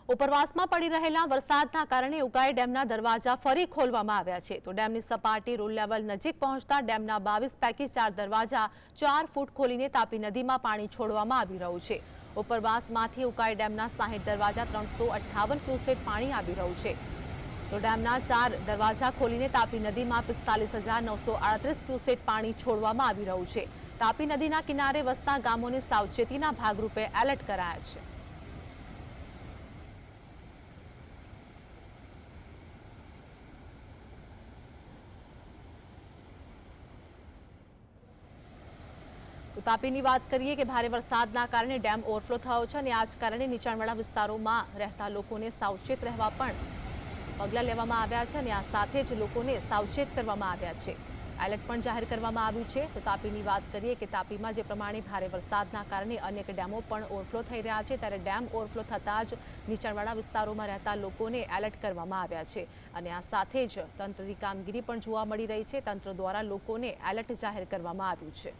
ઉપરવાસમાં પડી રહેલા વરસાદના કારણે ઉકાઈ ડેમના દરવાજા ફરી ખોલવામાં આવ્યા છે તો ડેમની સપાટી રોડ લેવલ નજીક પહોંચતા ડેમના 22 પૈકી 4 દરવાજા 4 ફૂટ ખોલીને તાપી નદીમાં પાણી છોડવામાં આવી રહ્યું છે। ઉપરવાસમાંથી ઉકાઈ ડેમના 60 દરવાજા 358 ક્યુસેક પાણી આવી રહ્યું છે તો ડેમના 4 દરવાજા ખોલીને તાપી નદીમાં 45,938 ક્યુસેક પાણી છોડવામાં આવી રહ્યું છે। તાપી નદીના કિનારે વસતા ગામોને સાવચેતીના ભાગરૂપે એલર્ટ કરાયા છે। તો તાપીની વાત કરીએ કે ભારે વરસાદના કારણે ડેમ ઓવરફ્લો થયો છે અને આ જ કારણે નીચાણવાળા વિસ્તારોમાં રહેતા લોકોને સાવચેત રહેવા પણ પગલાં લેવામાં આવ્યા છે અને આ સાથે જ લોકોને સાવચેત કરવામાં આવ્યા છે। એલર્ટ પણ જાહેર કરવામાં આવ્યું છે। તો તાપીની વાત કરીએ કે તાપીમાં જે પ્રમાણે ભારે વરસાદના કારણે અનેક ડેમો પણ ઓવરફ્લો થઈ રહ્યા છે ત્યારે ડેમ ઓવરફ્લો થતાં જ નીચાણવાળા વિસ્તારોમાં રહેતા લોકોને એલર્ટ કરવામાં આવ્યા છે અને આ સાથે જ તંત્રની કામગીરી પણ જોવા મળી રહી છે। તંત્ર દ્વારા લોકોને એલર્ટ જાહેર કરવામાં આવ્યું છે।